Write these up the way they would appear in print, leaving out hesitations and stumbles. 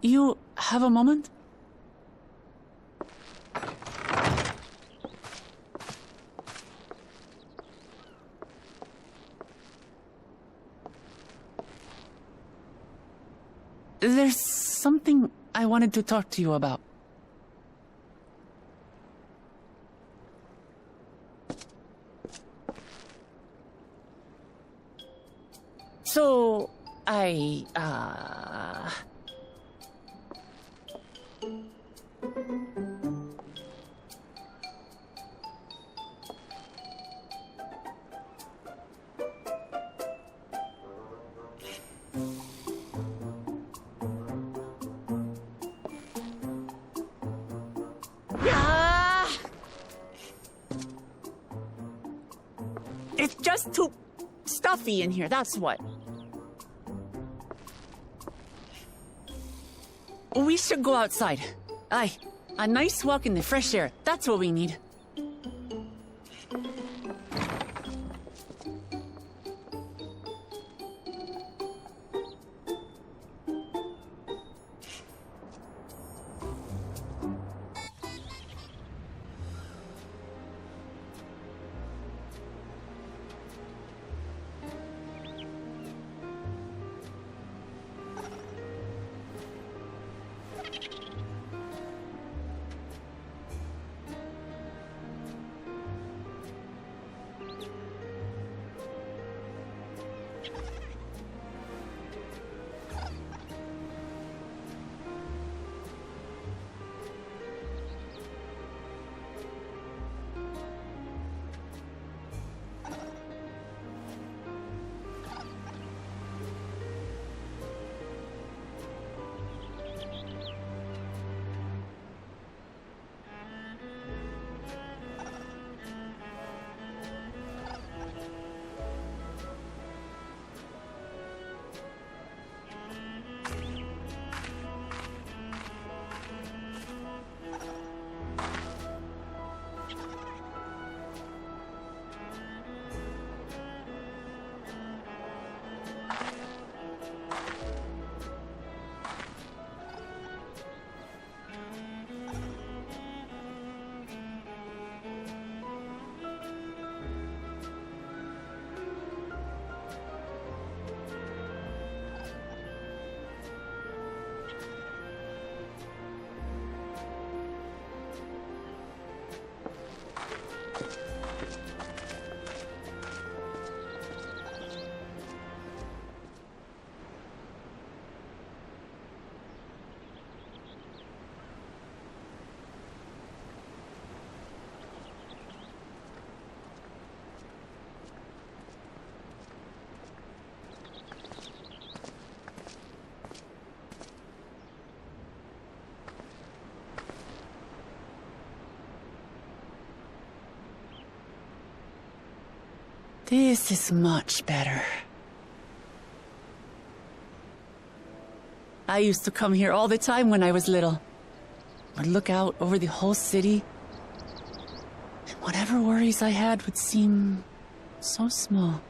You have a moment? There's something I wanted to talk to you about. So, it's just too stuffy in here, that's what. We should go outside. Aye, a nice walk in the fresh air, that's what we need. This is much better. I used to come here all the time when I was little. I'd look out over the whole city, and whatever worries I had would seem so small.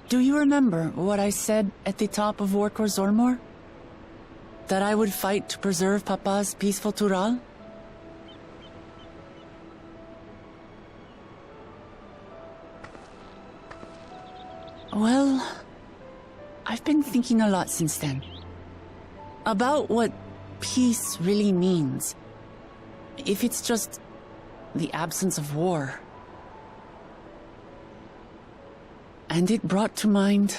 Do you remember what I said at the top of Zormor? That I would fight to preserve Papa's peaceful Tural? Well, I've been thinking a lot since then. About what peace really means. If it's just the absence of war. And it brought to mind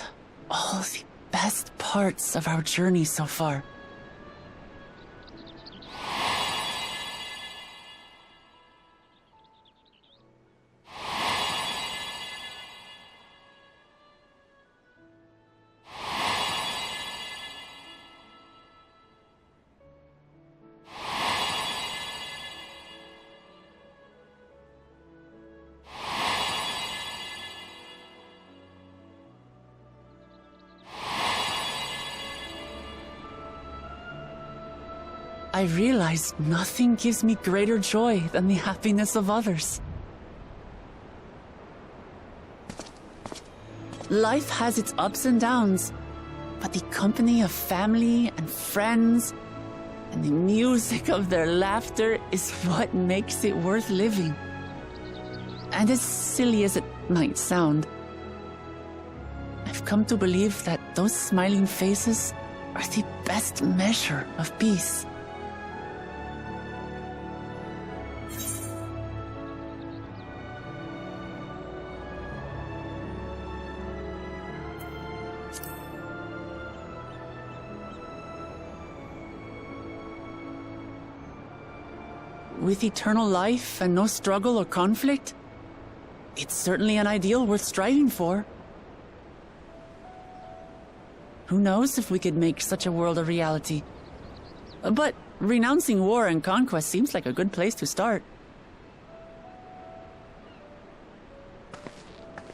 all the best parts of our journey so far. I realized nothing gives me greater joy than the happiness of others. Life has its ups and downs, but the company of family and friends and the music of their laughter is what makes it worth living. And as silly as it might sound, I've come to believe that those smiling faces are the best measure of peace. With eternal life and no struggle or conflict, it's certainly an ideal worth striving for. Who knows if we could make such a world a reality? But renouncing war and conquest seems like a good place to start.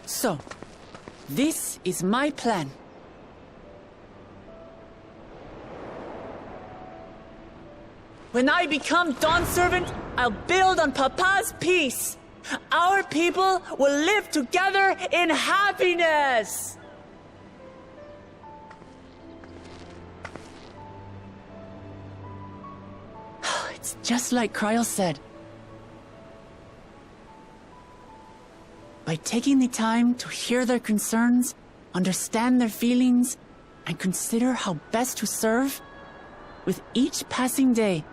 So, this is my plan. When I become Dawn Servant, I'll build on Papa's peace. Our people will live together in happiness. It's just like Kryl said. By taking the time to hear their concerns, understand their feelings, and consider how best to serve, with each passing day,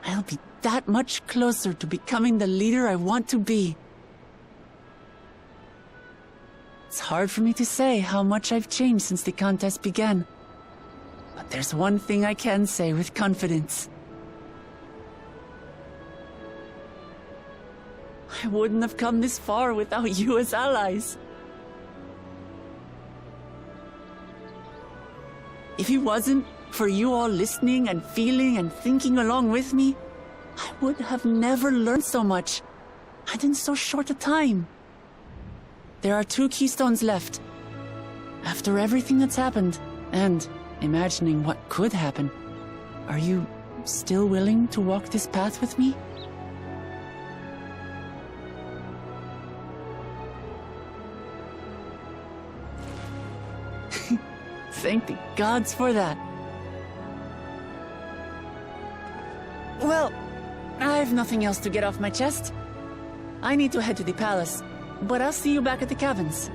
I'll be that much closer to becoming the leader I want to be. It's hard for me to say how much I've changed since the contest began. But there's one thing I can say with confidence. I wouldn't have come this far without you as allies. If it wasn't for you all listening and feeling and thinking along with me, I would have never learned so much, and in so short a time. There are 2 keystones left. After everything that's happened, and imagining what could happen, are you still willing to walk this path with me? Thank the gods for that. Well, I've nothing else to get off my chest. I need to head to the palace, but I'll see you back at the caverns.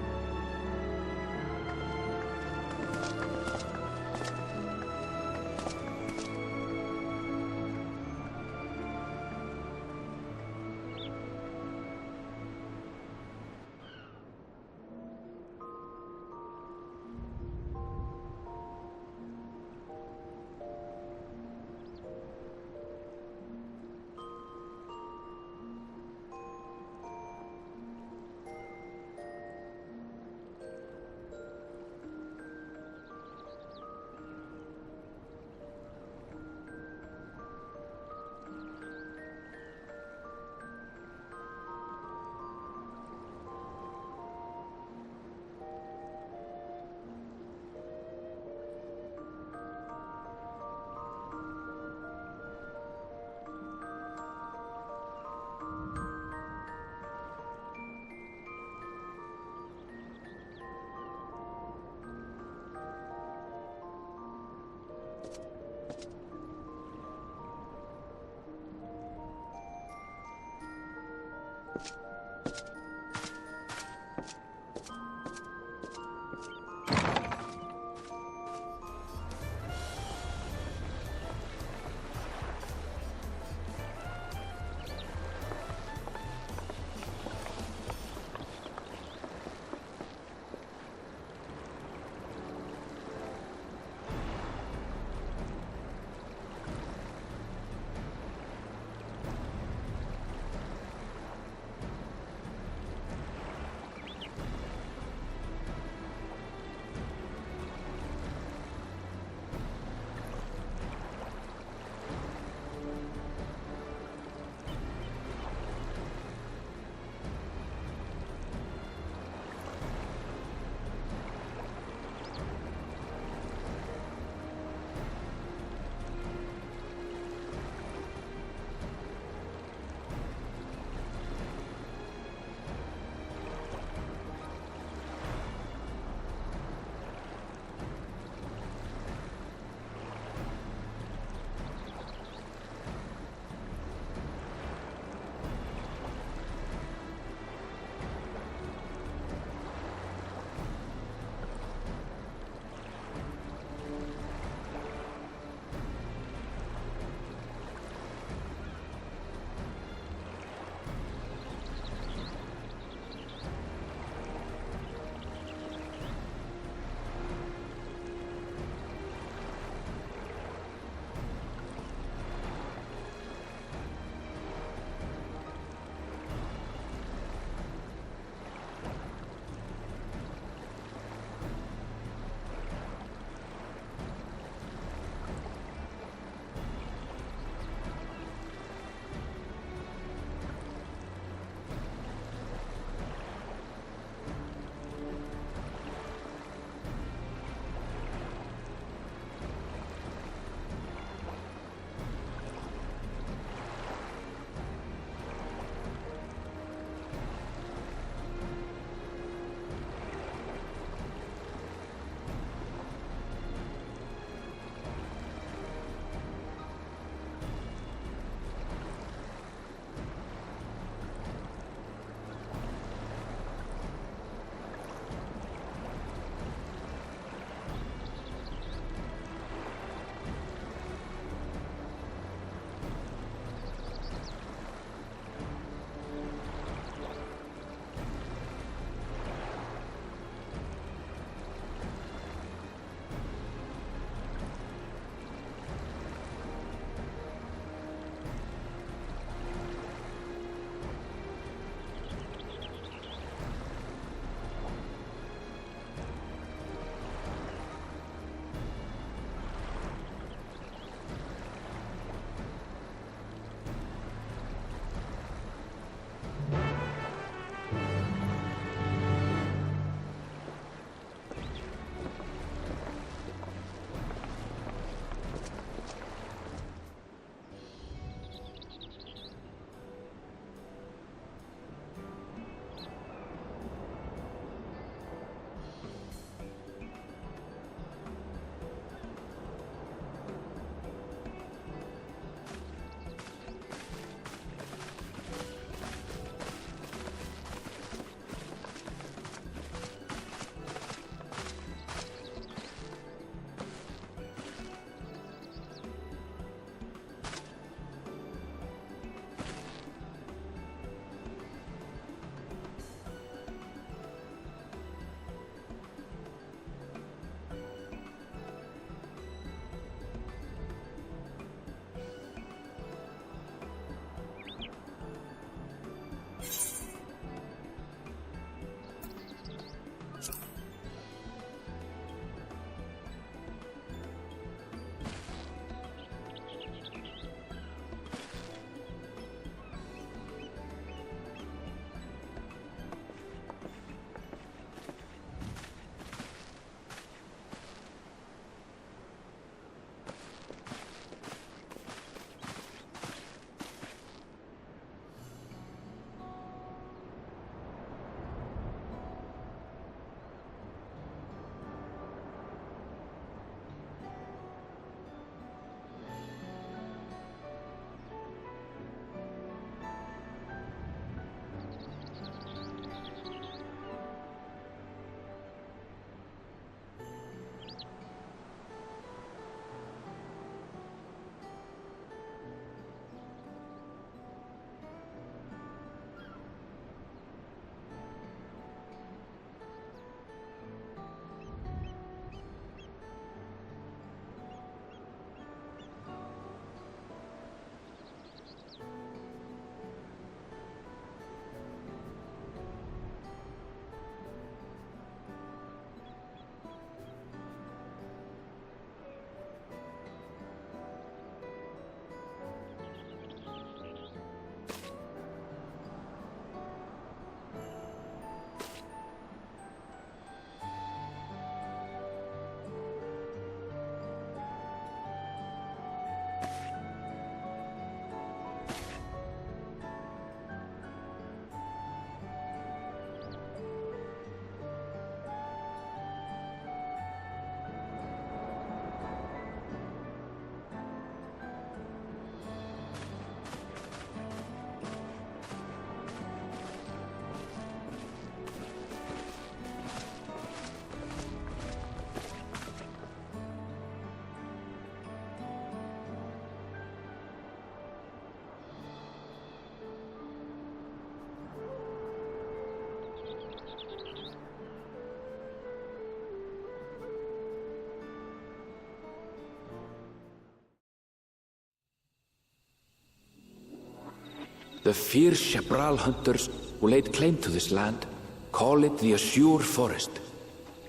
The fierce Xibruq hunters who laid claim to this land call it the Azure Forest,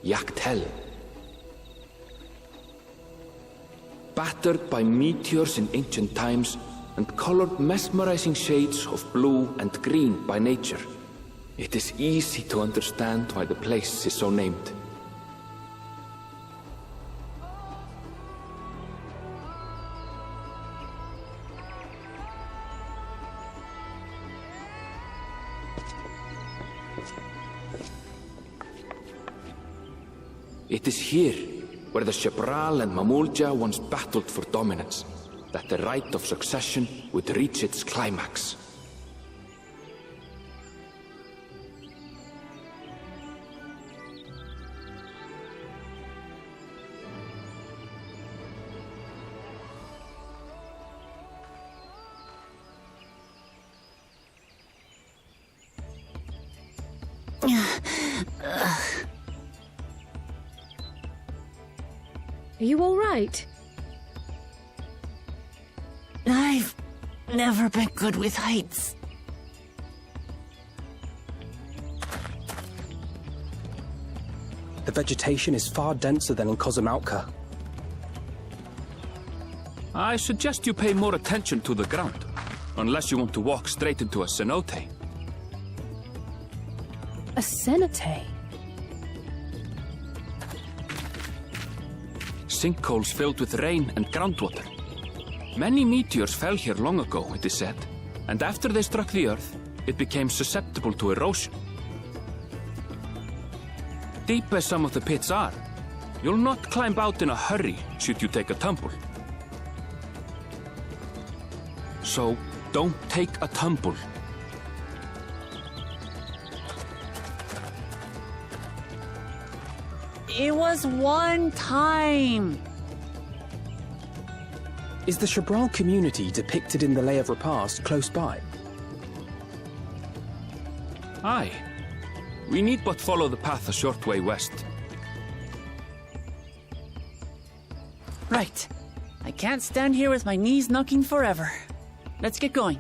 Yak T'el. Battered by meteors in ancient times and colored mesmerizing shades of blue and green by nature, it is easy to understand why the place is so named. It is here, where the Xibruq and Mamulja once battled for dominance, that the right of succession would reach its climax. Are you all right? I've never been good with heights. The vegetation is far denser than in Kozamautka. I suggest you pay more attention to the ground, unless you want to walk straight into a cenote. A cenote? Sinkholes filled with rain and groundwater. Many meteors fell here long ago, it is said, and after they struck the Earth, it became susceptible to erosion. Deep as some of the pits are, you'll not climb out in a hurry should you take a tumble. So, don't take a tumble. It was one time. Is the Xibruq community depicted in the Lay of Repast close by? Aye. We need but follow the path a short way west. Right. I can't stand here with my knees knocking forever. Let's get going.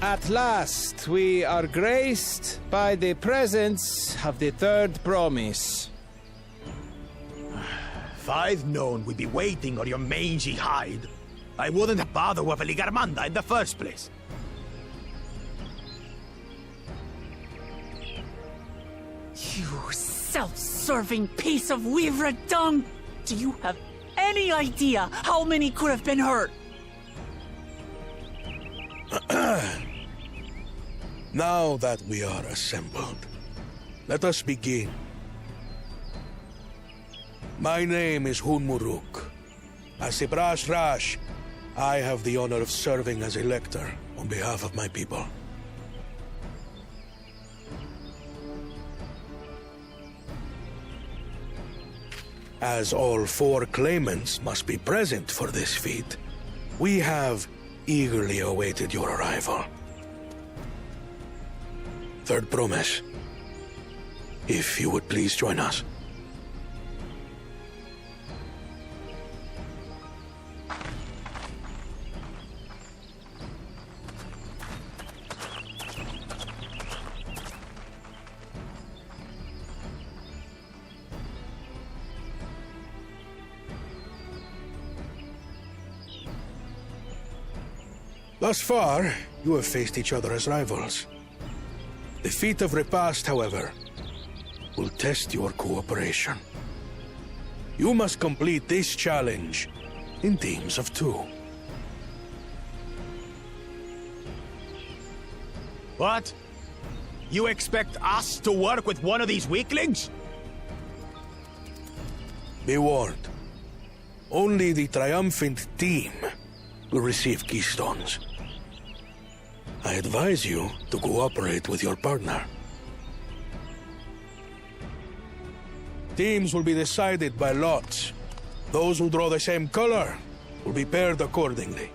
At last, we are graced by the presence of the third promise. If I'd known we'd be waiting on your mangy hide, I wouldn't bother with a Ligarmanda in the first place. You self-serving piece of weaver dung! Do you have any idea how many could have been hurt? Now that we are assembled, let us begin. My name is Hunmu. As the Br'aax, I have the honor of serving as Elector on behalf of my people. As all four claimants must be present for this feat, we have eagerly awaited your arrival. Third promise. If you would please join us. Thus far, you have faced each other as rivals. The feat of Repast, however, will test your cooperation. You must complete this challenge in teams of 2. What? You expect us to work with one of these weaklings? Be warned. Only the triumphant team will receive keystones. I advise you to cooperate with your partner. Teams will be decided by lots. Those who draw the same color will be paired accordingly.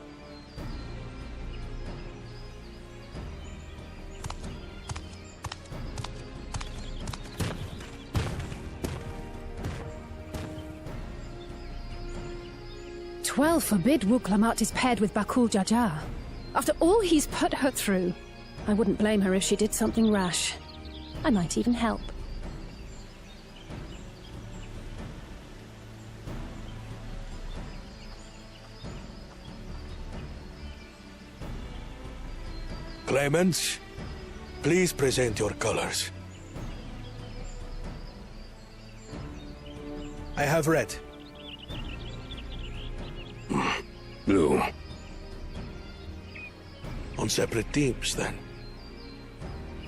Twelve forbid Wuk Lamat is paired with Bakul Jaja. After all he's put her through, I wouldn't blame her if she did something rash. I might even help. Claimants, please present your colors. I have red. Blue. On separate teams, then.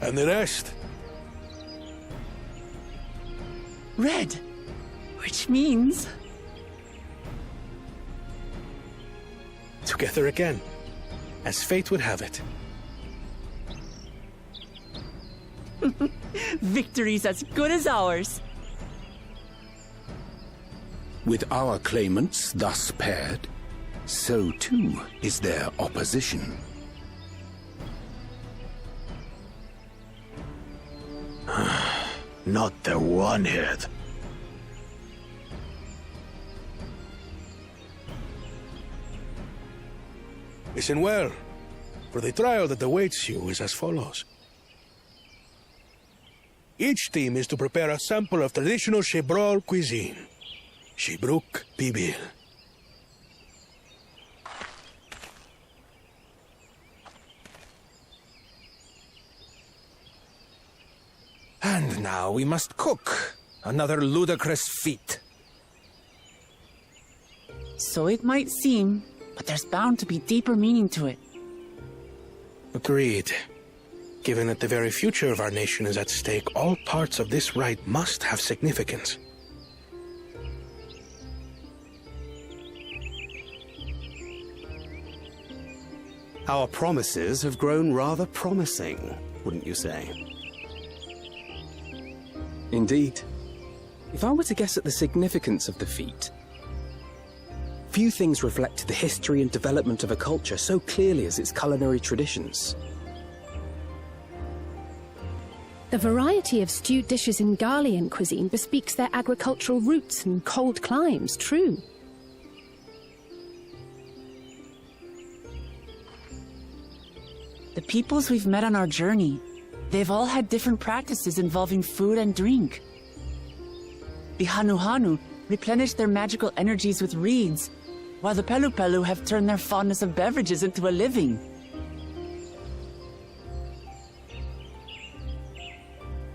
And the rest? Red. Which means... Together again, as fate would have it. victory's as good as ours. With our claimants thus paired, so too is their opposition. Not the one-hit. Listen well, for the trial that awaits you is as follows. Each team is to prepare a sample of traditional xibruq cuisine. Xibruq pibil. And now we must cook. Another ludicrous feat. So it might seem, but there's bound to be deeper meaning to it. Agreed. Given that the very future of our nation is at stake, all parts of this rite must have significance. Our promises have grown rather promising, wouldn't you say? Indeed. If I were to guess at the significance of the feat, few things reflect the history and development of a culture so clearly as its culinary traditions. The variety of stewed dishes in Garlean cuisine bespeaks their agricultural roots and cold climes, true. The peoples we've met on our journey, they've all had different practices involving food and drink. The Hunmu replenished their magical energies with reeds, while the Pelu have turned their fondness of beverages into a living.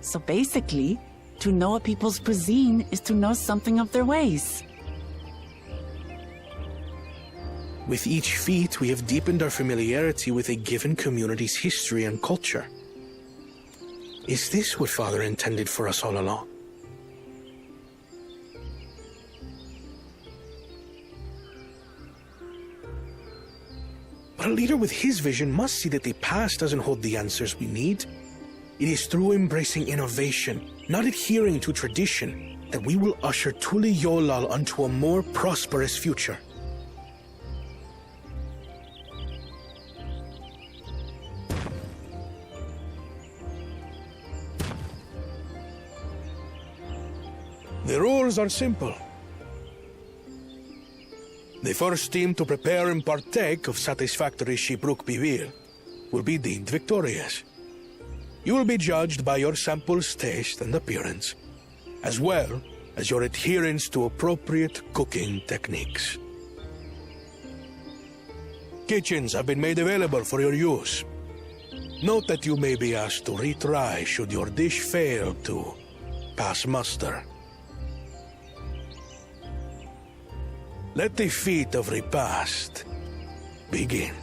So basically, to know a people's cuisine is to know something of their ways. With each feat, we have deepened our familiarity with a given community's history and culture. Is this what Father intended for us all along? But a leader with his vision must see that the past doesn't hold the answers we need. It is through embracing innovation, not adhering to tradition, that we will usher Tuli Yolal onto a more prosperous future. The rules are simple. The first team to prepare and partake of satisfactory xibruq pibil will be deemed victorious. You will be judged by your sample's taste and appearance, as well as your adherence to appropriate cooking techniques. Kitchens have been made available for your use. Note that you may be asked to retry should your dish fail to pass muster. Let the feat of repast begin.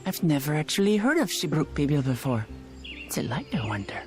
I've never actually heard of xibruq pibil before. What's it like, I wonder?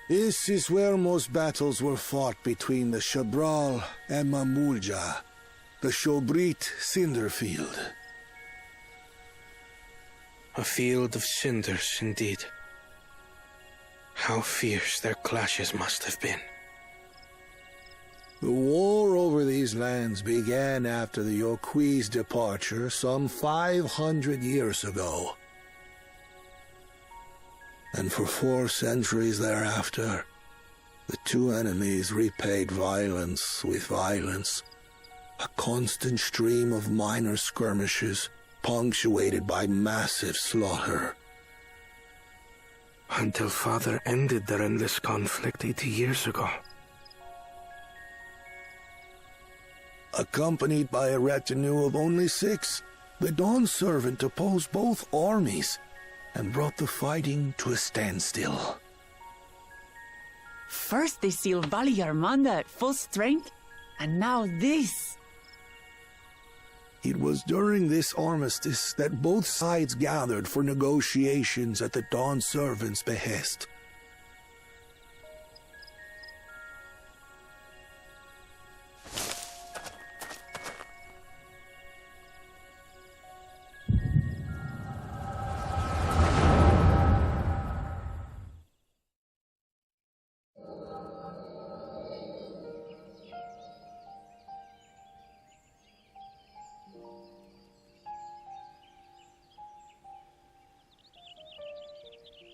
This is where most battles were fought between the Xibruq and Mamulja, the Shobrit Cinder Field. A field of cinders, indeed. How fierce their clashes must have been. The war over these lands began after the Yokui's departure some 500 years ago. And for 4 centuries thereafter, the two enemies repaid violence with violence. A constant stream of minor skirmishes, punctuated by massive slaughter. Until Father ended their endless conflict 80 years ago. Accompanied by a retinue of only 6, the Dawn Servant opposed both armies and brought the fighting to a standstill. First they sealed Valley Armanda at full strength, and now this. It was during this armistice that both sides gathered for negotiations at the Dawn Servant's behest.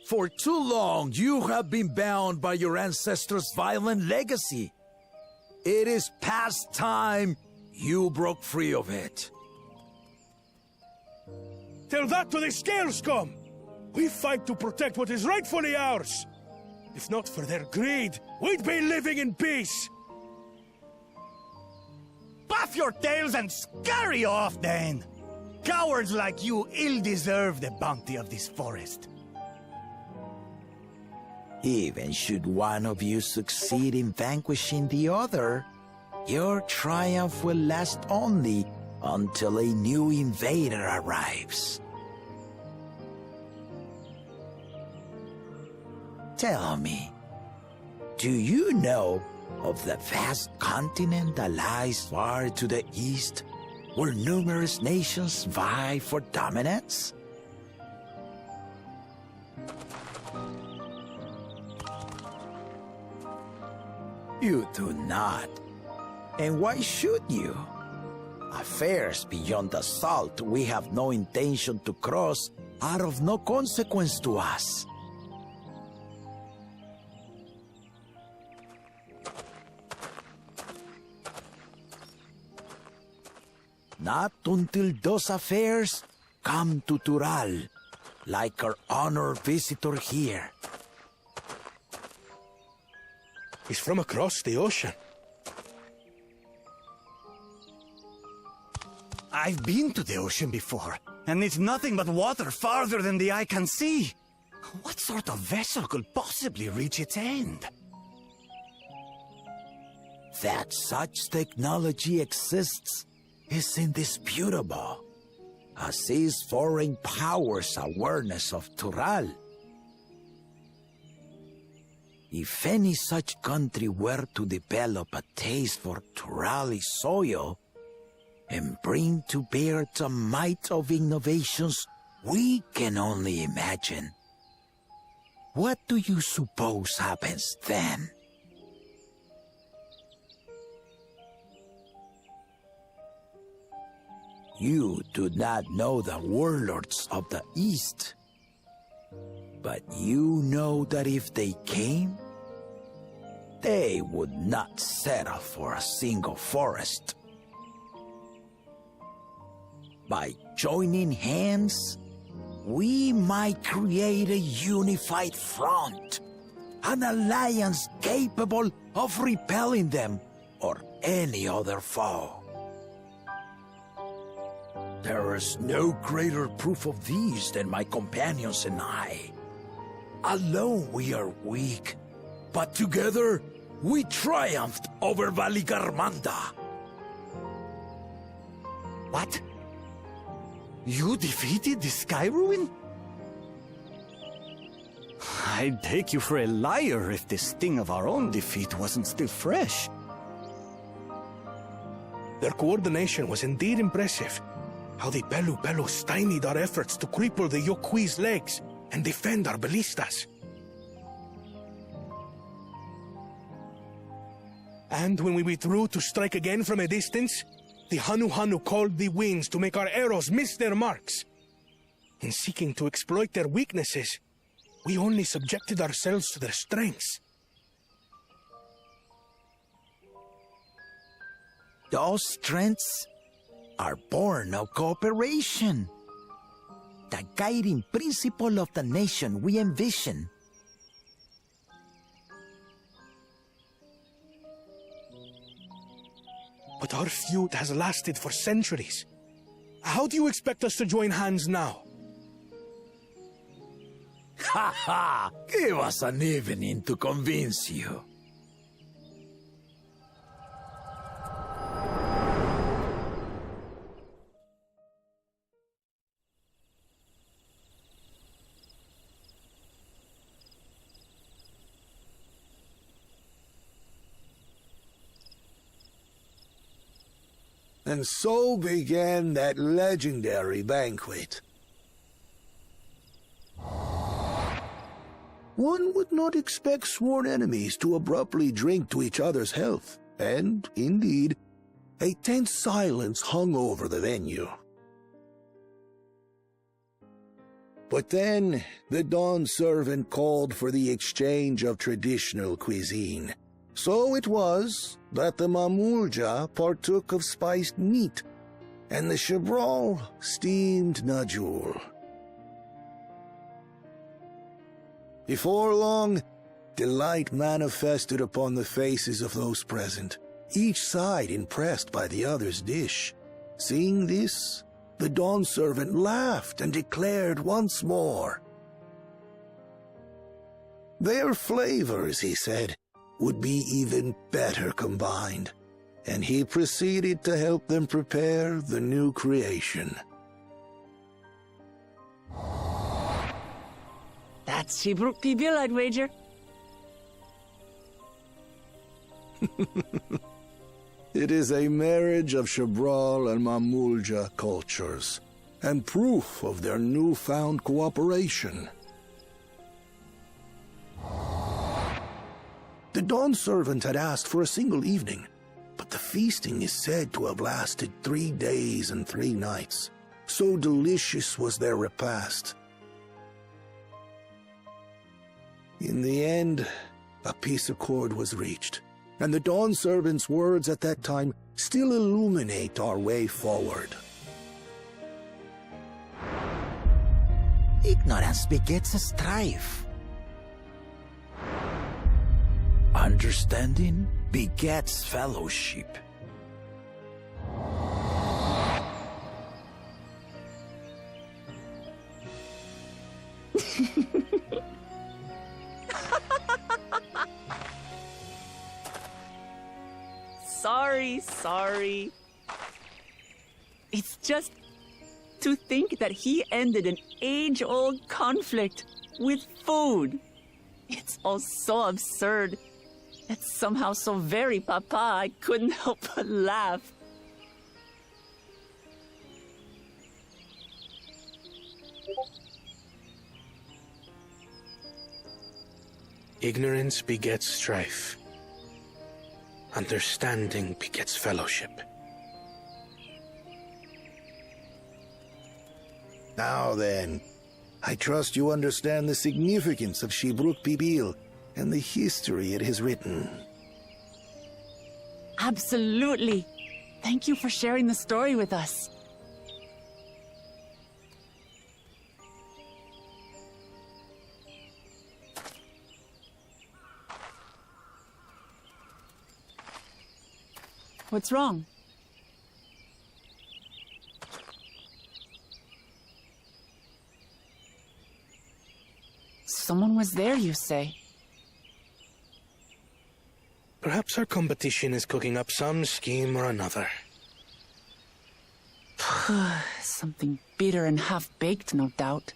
For too long, you have been bound by your ancestors' violent legacy. It is past time you broke free of it. Tell that to the Scale Scum! We fight to protect what is rightfully ours! If not for their greed, we'd be living in peace! Puff your tails and scurry off, then! Cowards like you ill-deserve the bounty of this forest. Even should one of you succeed in vanquishing the other, your triumph will last only until a new invader arrives. Tell me, do you know of the vast continent that lies far to the east, where numerous nations vie for dominance? You do not. And why should you? Affairs beyond the salt we have no intention to cross are of no consequence to us. Not until those affairs come to Tural, like our honored visitor here. He's from across the ocean. I've been to the ocean before, and it's nothing but water farther than the eye can see. What sort of vessel could possibly reach its end? That such technology exists is indisputable, as is foreign powers' awareness of Tural. If any such country were to develop a taste for Turali soil and bring to bear the might of innovations we can only imagine, what do you suppose happens then? You do not know the warlords of the East, but you know that if they came, they would not settle for a single forest. By joining hands, we might create a unified front, an alliance capable of repelling them or any other foe. There is no greater proof of these than my companions and I. Alone we are weak, but together we triumphed over Valigarmanda. What? You defeated the Sky Ruin? I'd take you for a liar if the sting of our own defeat wasn't still fresh. Their coordination was indeed impressive. How they Belu stymied our efforts to cripple the Yokui's legs and defend our ballistas. And when we withdrew to strike again from a distance, the Hunmu called the winds to make our arrows miss their marks. In seeking to exploit their weaknesses, we only subjected ourselves to their strengths. Those strengths are born of cooperation. The guiding principle of the nation we envision. But our feud has lasted for centuries. How do you expect us to join hands now? Ha ha! Give us an evening to convince you. And so began that legendary banquet. One would not expect sworn enemies to abruptly drink to each other's health, and, indeed, a tense silence hung over the venue. But then, the Dawn servant called for the exchange of traditional cuisine. So it was that the Mamulja partook of spiced meat, and the xibruq steamed najool. Before long, delight manifested upon the faces of those present, each side impressed by the other's dish. Seeing this, the Dawn servant laughed and declared once more. Their flavors, he said, would be even better combined, and he proceeded to help them prepare the new creation. That's xibruq pibil, I'd wager. It is a marriage of xibruq and Mamulja cultures, and proof of their newfound cooperation. The Dawn servant had asked for a single evening, but the feasting is said to have lasted 3 days and 3 nights. So delicious was their repast. In the end, a peace accord was reached, and the Dawn servant's words at that time still illuminate our way forward. Ignorance begets strife. Understanding begets fellowship. Sorry. It's just to think that he ended an age-old conflict with food. It's all so absurd. It's somehow so very papa, I couldn't help but laugh. Ignorance begets strife. Understanding begets fellowship. Now then, I trust you understand the significance of xibruq pibil and the history it has written. Absolutely. Thank you for sharing the story with us. What's wrong? Someone was there, you say? Perhaps our competition is cooking up some scheme or another. Something bitter and half-baked, no doubt.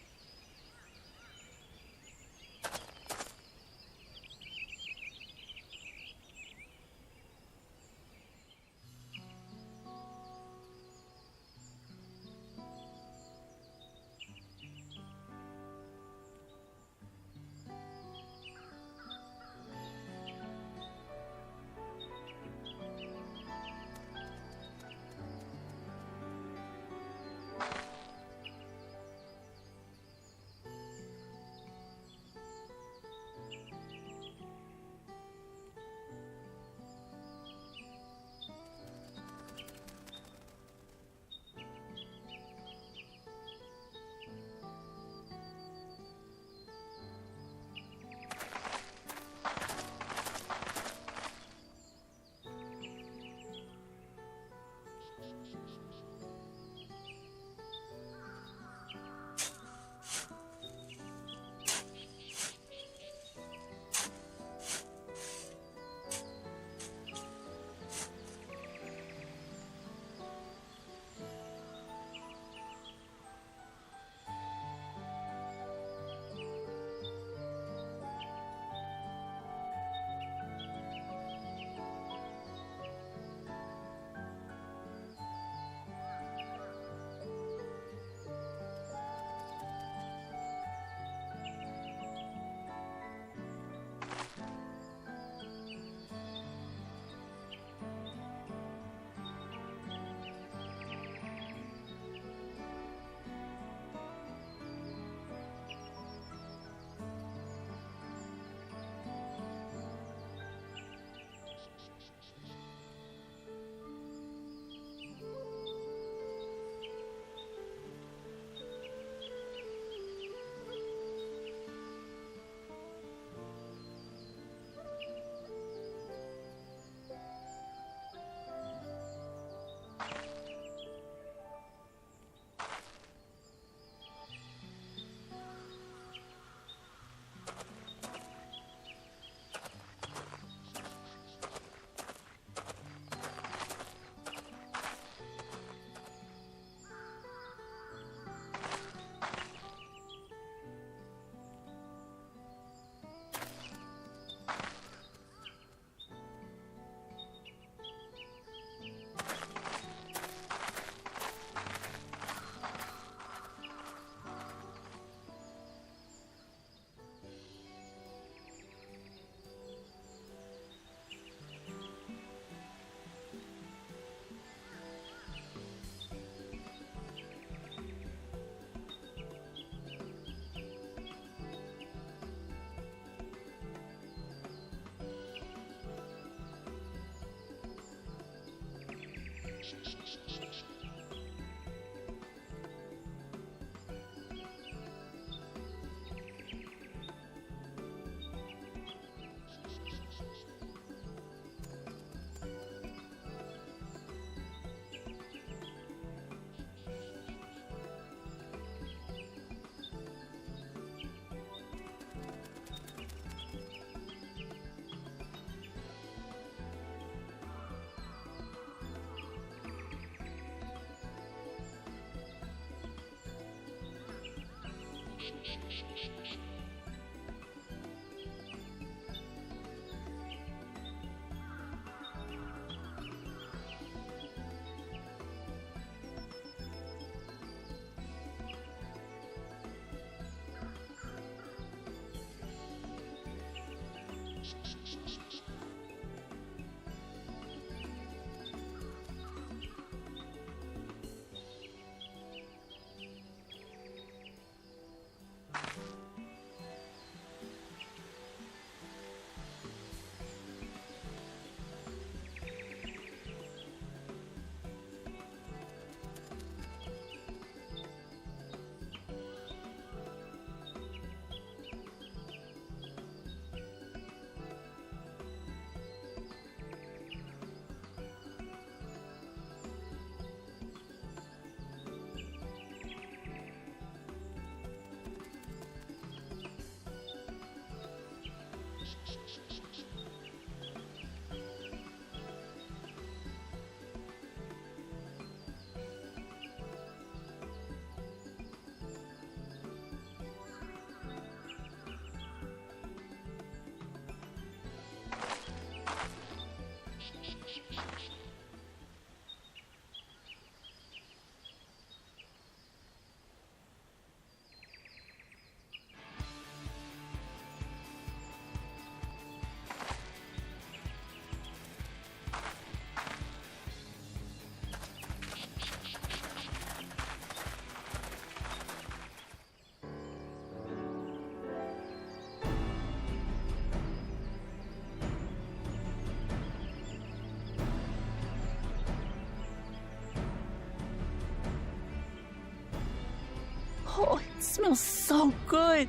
Oh, it smells so good.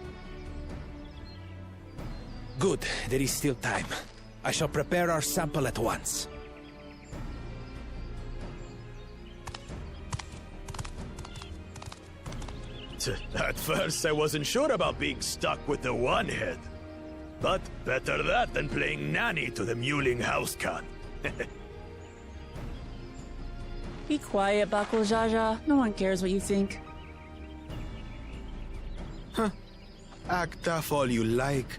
Good, there is still time. I shall prepare our sample at once. At first, I wasn't sure about being stuck with the one head. But better that than playing nanny to the mewling housecat. Be quiet, Bakul Jaja. No one cares what you think. Huh. Act tough all you like.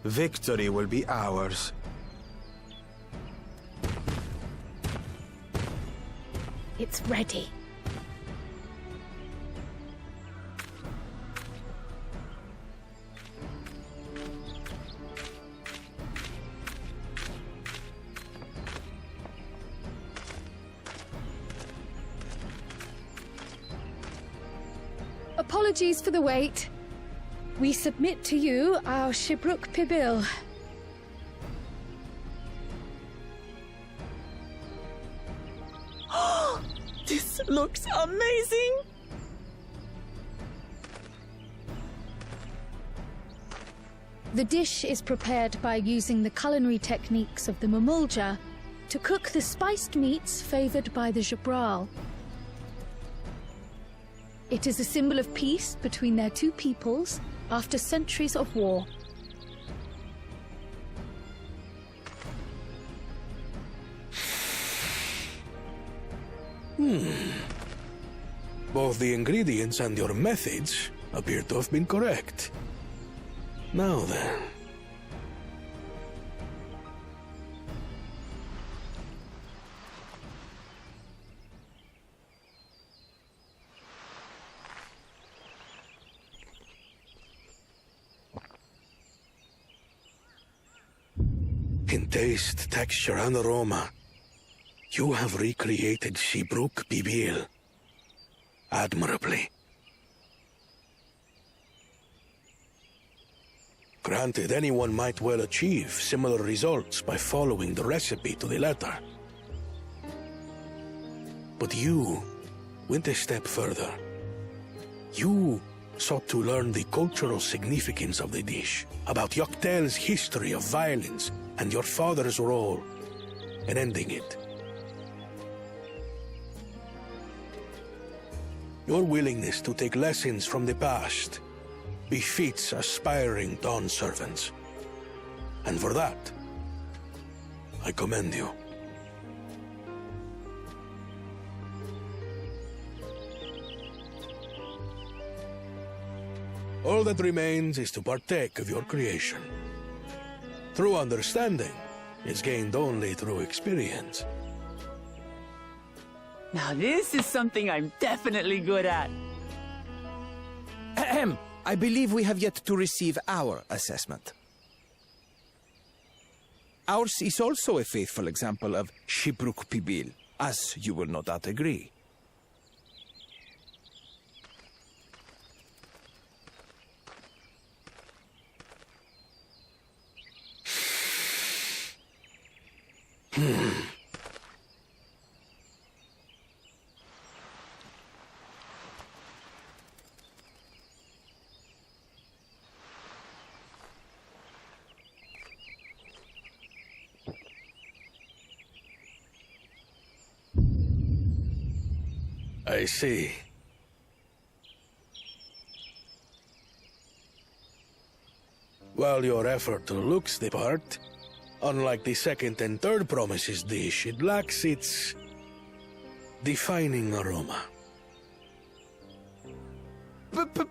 Victory will be ours. It's ready. Apologies for the wait. We submit to you our xibruq pibil. This looks amazing! The dish is prepared by using the culinary techniques of the Mamulja to cook the spiced meats favored by the xibruq. It is a symbol of peace between their two peoples after centuries of war. Both the ingredients and your methods appear to have been correct. Now then. In taste, texture, and aroma, you have recreated xibruq pibil admirably. Granted, anyone might well achieve similar results by following the recipe to the letter. But you went a step further. You sought to learn the cultural significance of the dish, about Yak T'el's history of violence and your father's role in ending it. Your willingness to take lessons from the past befits aspiring Dawn servants. And for that, I commend you. All that remains is to partake of your creation. True understanding is gained only through experience. Now this is something I'm definitely good at. Ahem. I believe we have yet to receive our assessment. Ours is also a faithful example of xibruq pibil, as you will no doubt agree. I see. While your effort looks the part, unlike the second and third promises dish, it lacks its defining aroma.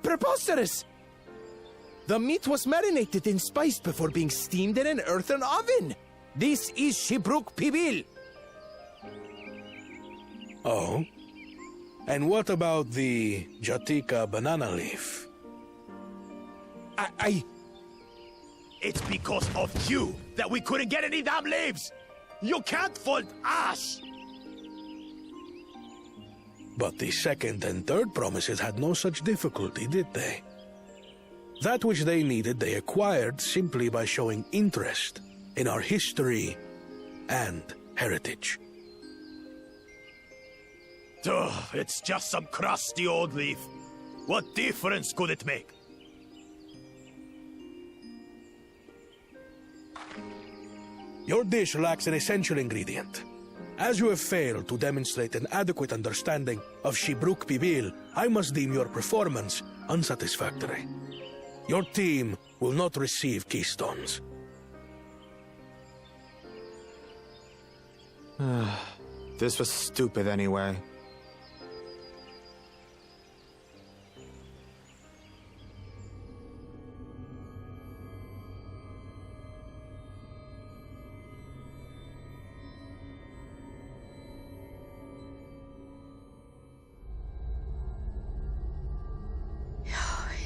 Preposterous! The meat was marinated and spiced before being steamed in an earthen oven. This is xibruq pibil. Oh? And what about the Jatika banana leaf? It's because of you that we couldn't get any damn leaves! You can't fault us! But the second and third promises had no such difficulty, did they? That which they needed they acquired simply by showing interest in our history and heritage. Ugh, it's just some crusty old leaf. What difference could it make? Your dish lacks an essential ingredient. As you have failed to demonstrate an adequate understanding of xibruq pibil, I must deem your performance unsatisfactory. Your team will not receive keystones. This was stupid anyway.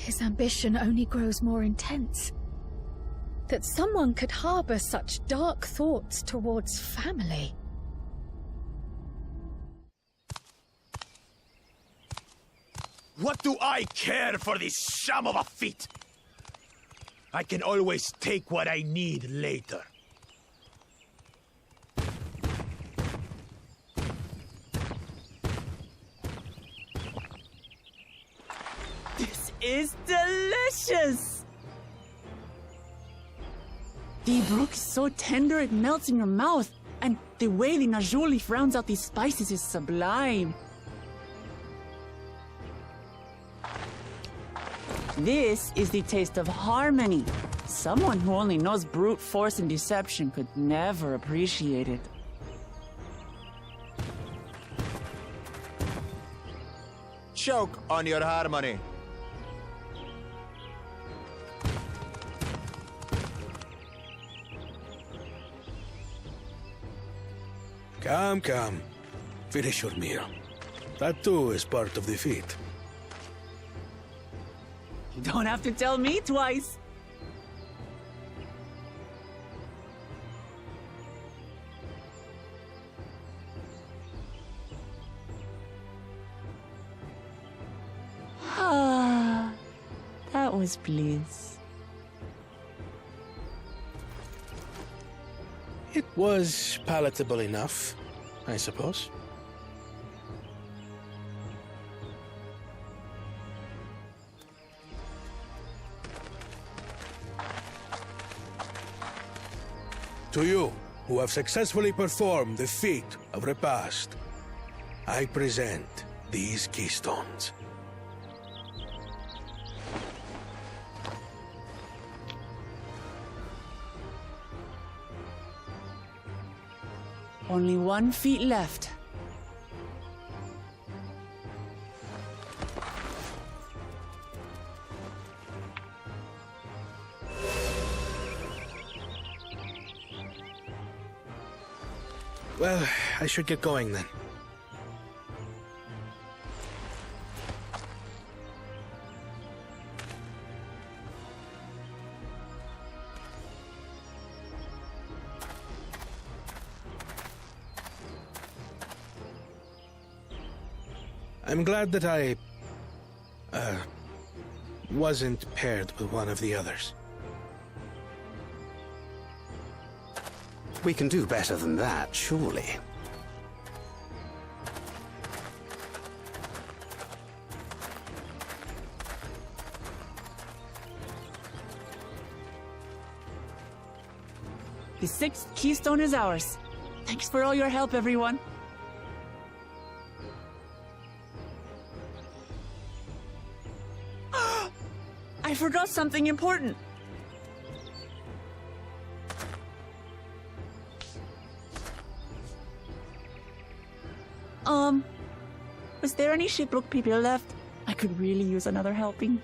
His ambition only grows more intense. That someone could harbor such dark thoughts towards family. What do I care for this sham of a feat? I can always take what I need later. This is delicious! The Rruk is so tender it melts in your mouth, and the way the najool leaf rounds out these spices is sublime. This is the taste of harmony. Someone who only knows brute force and deception could never appreciate it. Choke on your harmony. Come. Finish your meal. That too is part of the feat. You don't have to tell me twice. Ah, that was bliss. It was palatable enough, I suppose. To you, who have successfully performed the feat of Repast, I present these keystones. Only 1 feet left. Well, I should get going then. I'm glad that I, wasn't paired with one of the others. We can do better than that, surely. The 6th keystone is ours. Thanks for all your help, everyone. I forgot something important. Was there any xibruq people left? I could really use another helping.